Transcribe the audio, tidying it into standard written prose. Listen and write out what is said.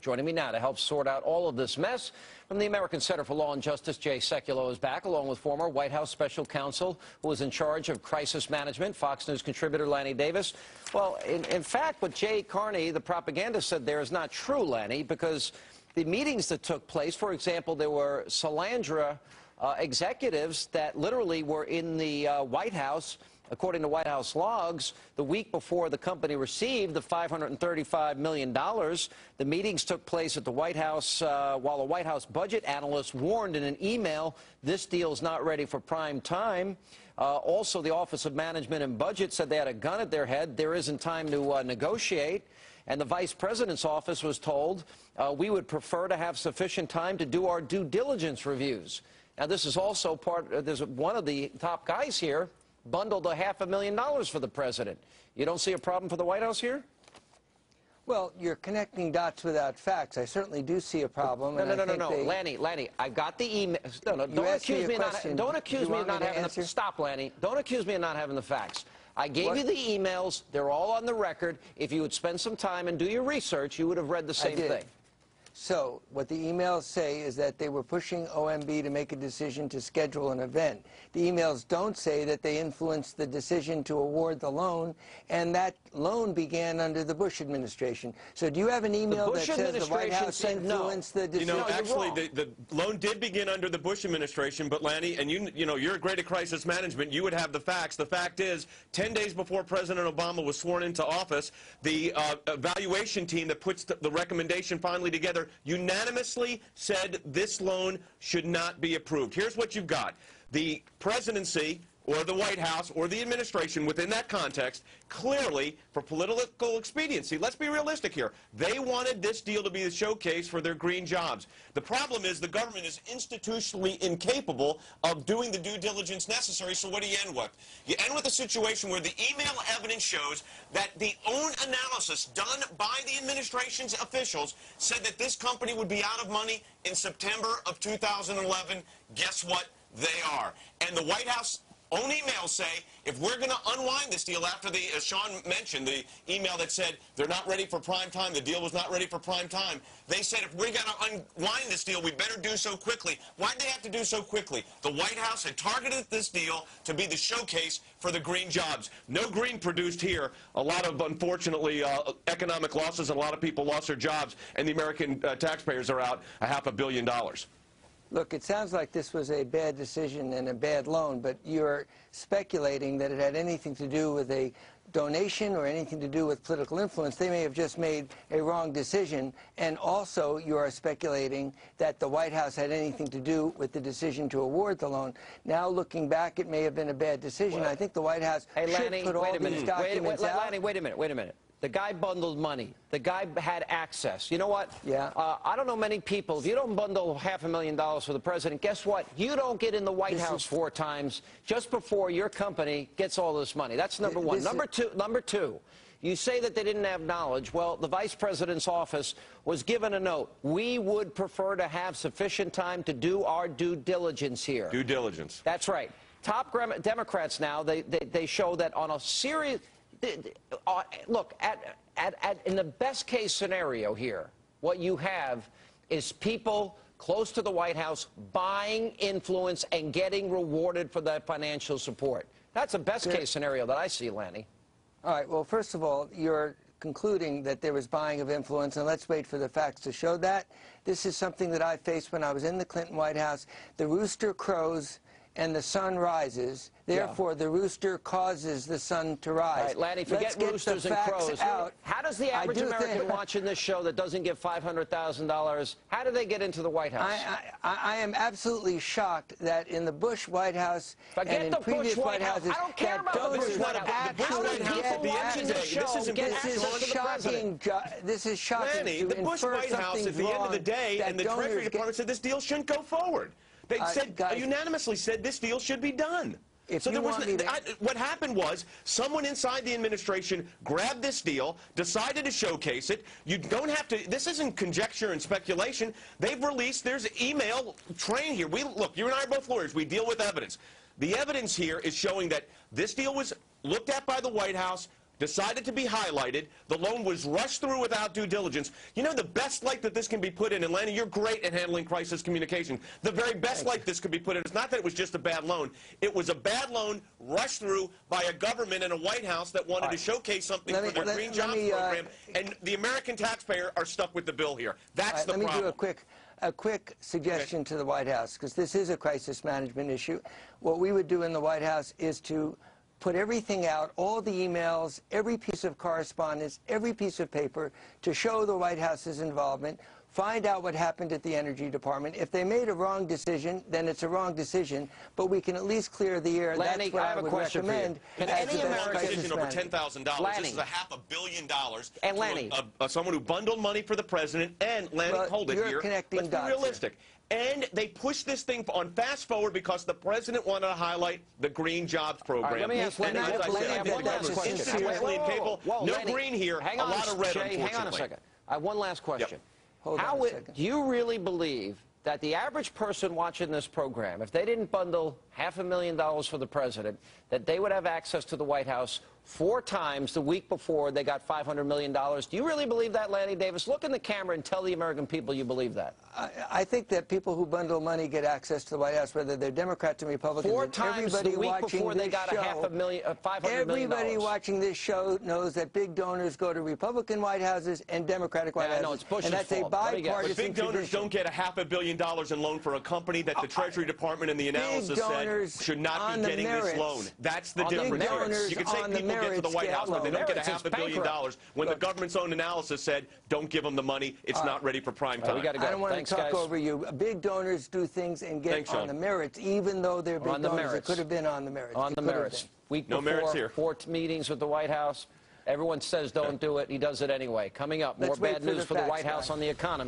Joining me now to help sort out all of this mess from the American Center for Law and Justice, Jay Sekulow is back, along with former White House special counsel who was in charge of crisis management, Fox News contributor Lanny Davis. Well, in fact, what Jay Carney, the propagandist, said there is not true, Lanny, because the meetings that took place, for example, there were Solyndra executives that literally were in the White House, according to White House logs, the week before the company received the $535 million. The meetings took place at the White House while a White House budget analyst warned in an email this deal's not ready for prime time. Also, the Office of Management and Budget said they had a gun at their head. There isn't time to negotiate. And the Vice President's office was told, we would prefer to have sufficient time to do our due diligence reviews. Now, this is also there's one of the top guys here bundled $500,000 for the president. You don't see a problem for the White House here? Well, you're connecting dots without facts. I certainly do see a problem. No. Lanny, I got the email. No, don't accuse me of not having the facts. Stop, Lanny. Don't accuse me of not having the facts. I gave you the emails. They're all on the record. If you would spend some time and do your research, you would have read the same thing. So what the emails say is that they were pushing OMB to make a decision to schedule an event. The emails don't say that they influenced the decision to award the loan, and that loan began under the Bush administration. So do you have an email that says the White House influenced the decision? You know, actually, the loan did begin under the Bush administration, but Lanny, and you know, you're great at crisis management. You would have the facts. The fact is, 10 days before President Obama was sworn into office, the evaluation team that puts the recommendation finally together unanimously said this loan should not be approved. Here's what you've got. The presidency or the White House or the administration within that context, clearly, for political expediency, let's be realistic here, they wanted this deal to be the showcase for their green jobs. The problem is the government is institutionally incapable of doing the due diligence necessary, so what do you end with? You end with a situation where the email evidence shows that the own analysis done by the administration's officials said that this company would be out of money in September of 2011. Guess what? They are. And the White House own emails say, if we're going to unwind this deal after the, as Sean mentioned, the email that said they're not ready for prime time, the deal was not ready for prime time, they said if we're going to unwind this deal, we better do so quickly. Why'd they have to do so quickly? The White House had targeted this deal to be the showcase for the green jobs. No green produced here. A lot of, unfortunately, economic losses, and a lot of people lost their jobs, and the American taxpayers are out $500 million. Look, it sounds like this was a bad decision and a bad loan, but you're speculating that it had anything to do with a donation or anything to do with political influence. They may have just made a wrong decision, and also you are speculating that the White House had anything to do with the decision to award the loan. Now, looking back, it may have been a bad decision. Well, I think the White House should put all these documents out. Lanny, wait a minute. The guy bundled money. The guy had access. You know what? Yeah. I don't know many people. If you don't bundle $500,000 for the president, guess what? You don't get in the White House 4 times just before your company gets all this money. That's number one. Number two, you say that they didn't have knowledge. Well, the vice president's office was given a note. We would prefer to have sufficient time to do our due diligence here. Due diligence. That's right. Top Democrats now, they show that on a serious... Look, in the best case scenario here, what you have is people close to the White House buying influence and getting rewarded for that financial support. That's the best case scenario that I see, Lanny. All right, well, first of all, you're concluding that there was buying of influence, and let's wait for the facts to show that. This is something that I faced when I was in the Clinton White House. The rooster crows and the sun rises. Therefore, the rooster causes the sun to rise. All right, Lanny, forget roosters and crows. How does the average American watching this show that doesn't give $500,000, how do they get into the White House? I am absolutely shocked that in the Bush White House and in previous White Houses, I don't care about the Bush White House. This is shocking. Lanny, the Bush White House, at the end of the day, and the Treasury Department said this deal shouldn't go forward. They unanimously said this deal should be done. So there was what happened was someone inside the administration grabbed this deal, decided to showcase it. You don't have to. This isn't conjecture and speculation. They've released. There's email train here. Look. You and I are both lawyers. We deal with evidence. The evidence here is showing that this deal was looked at by the White House, decided to be highlighted. The loan was rushed through without due diligence. You know, the best light that this can be put in, and Lanny, you're great at handling crisis communication. The very best light this could be put in is not that it was just a bad loan. It was a bad loan rushed through by a government and a White House that wanted to showcase something for their Green Jobs program, and the American taxpayer are stuck with the bill here. That's the problem. Let me do a quick suggestion to the White House, because this is a crisis management issue. What we would do in the White House is to put everything out, all the emails, every piece of correspondence, every piece of paper, to show the White House's involvement, find out what happened at the Energy Department. If they made a wrong decision, then it's a wrong decision, but we can at least clear the air. Lanny, that's what I would recommend. Can any American decision over $10,000? This is $500 million. And Lanny, someone who bundled money for the president, and Lanny, hold it here. Let's be realistic. And they pushed this thing on fast forward because the president wanted to highlight the Green Jobs program. Let me ask Lanny, one last question. No green here, a lot of red, unfortunately. Hang on a second. I have one last question. Yep. Hold on a second. Do you really believe that the average person watching this program, if they didn't bundle $500,000 for the president, that they would have access to the White House 4 times the week before they got $500 million? Do you really believe that, Lanny Davis? Look in the camera and tell the American people you believe that. I think that people who bundle money get access to the White House, whether they're Democrats or Republicans. 4 times the week before they got $500 million. Everybody watching this show knows that big donors go to Republican White Houses and Democratic White Houses. No, it's Bush's and that's fault. a bipartisan But big donors don't get $500 million in loan for a company that the Treasury Department and the analysis said should not be getting this loan. That's the difference. You can say people get to the White House, but they don't get $500 million when the government's own analysis said, don't give them the money, it's not ready for prime time. I don't want to talk over you. Big donors do things and get on the merits, even though they're big donors. It could have been on the merits. On the merits. Week before, 4 meetings with the White House. Everyone says don't do it. He does it anyway. Coming up, more bad news for the White House on the economy.